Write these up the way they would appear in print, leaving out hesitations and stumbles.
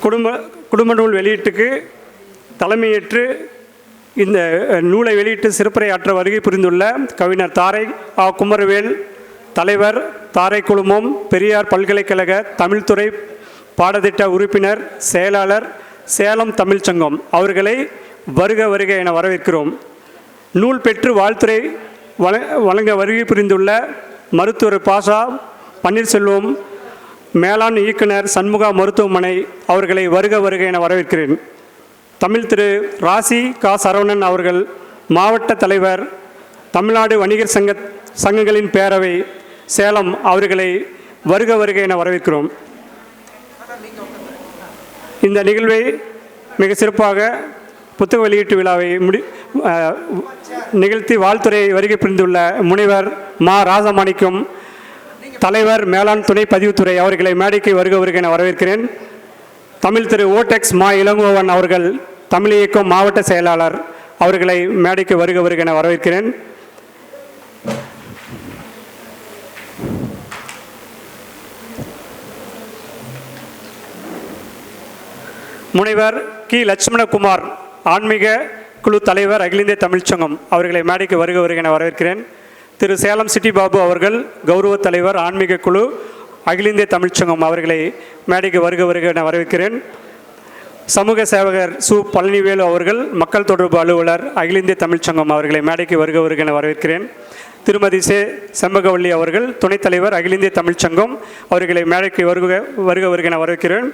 குடும்ப நூல் வெளியீட்டுக்கு தலைமையேற்று இந்த நூலை வெளியிட்டு சிறப்புரையாற்ற வருகை புரிந்துள்ள கவிஞர் தாரை குமரவேல், தலைவர், தாரை குழுமம், பெரியார் பல்கலைக்கழக தமிழ்துறை பாடத்திட்ட உறுப்பினர், செயலாளர், சேலம் தமிழ்ச்சங்கம் அவர்களை வருக வருக என வரவேற்கிறோம். நூல் பெற்று வாழ்த்துறை வழங்க வருகை புரிந்துள்ள மருத்துவர் பாஷா பன்னீர்செல்வம், மேலாண் இயக்குனர், சண்முகா மருத்துவமனை அவர்களை வருக வருக என வரவேற்கிறேன். தமிழ் திரு ராசி சரவணன் அவர்கள், மாவட்ட தலைவர், தமிழ்நாடு வணிகர் சங்கங்களின் பேரவை, சேலம் அவர்களை வருக வருக என வரவேற்கிறோம். இந்த நிகழ்வை மிக சிறப்பாக புத்தக வெளியீட்டு விழாவை நிகழ்த்தி வாழ்த்துறை வருகை புரிந்துள்ள முனைவர் மா ராசமாணிக்கம், தலைவர், மேலாண் துணை பதிவுத்துறை அவர்களை மேடைக்கு வருக வருக என வரவேற்கிறேன். தமிழ் திரு ஓடெக்ஸ் மா இளங்கோவன் அவர்கள், தமிழ் இயக்கம் மாவட்ட செயலாளர் அவர்களை மேடைக்கு வருக வருக என வரவேற்கிறேன். முனைவர் கி லட்சுமணகுமார், ஆன்மீக குழு தலைவர், அகில இந்திய தமிழ்ச்சங்கம் அவர்களை மேடைக்கு வருக வருக என வரவேற்கிறேன். திரு சேலம் சிட்டி பாபு அவர்கள், கௌரவ தலைவர், ஆன்மீக குழு, அகில இந்திய தமிழ்ச்சங்கம் அவர்களை மேடைக்கு வருக வருக என வரவேற்கிறேன். சமூக சேவகர் சு பழனிவேலு அவர்கள், மக்கள் தொடர்பு அலுவலர், அகில இந்திய தமிழ்ச்சங்கம் அவர்களை மேடைக்கு வருக வருக என வரவேற்கிறேன். திருமதி செம்பகவல்லி அவர்கள், துணைத் தலைவர், அகில இந்திய தமிழ்ச்சங்கம் அவர்களை மேடைக்கு வருக வருக என வரவேற்கிறேன்.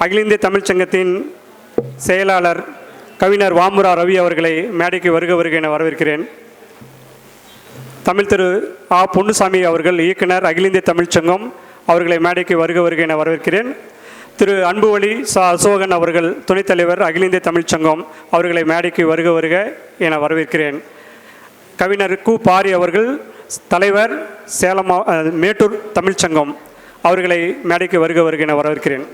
அகில இந்திய தமிழ்ச்சங்கத்தின் செயலாளர் கவிஞர் வாமுரா ரவி அவர்களை மேடைக்கு வருக வருக என வரவேற்கிறேன். தமிழ் திரு பொன்னுசாமி அவர்கள், இயக்குனர், அகில இந்திய தமிழ்ச்சங்கம் அவர்களை மேடைக்கு வருக வருக என வரவேற்கிறேன். திரு அன்புவழி அசோகன் அவர்கள், துணைத் தலைவர், அகில இந்திய தமிழ்ச்சங்கம் அவர்களை மேடைக்கு வருக வருக என வரவேற்கிறேன். கவிஞர் பாரி அவர்கள், தலைவர், சேலம் மேட்டூர் தமிழ்ச்சங்கம் அவர்களை மேடைக்கு வருக வருக என வரவேற்கிறேன்.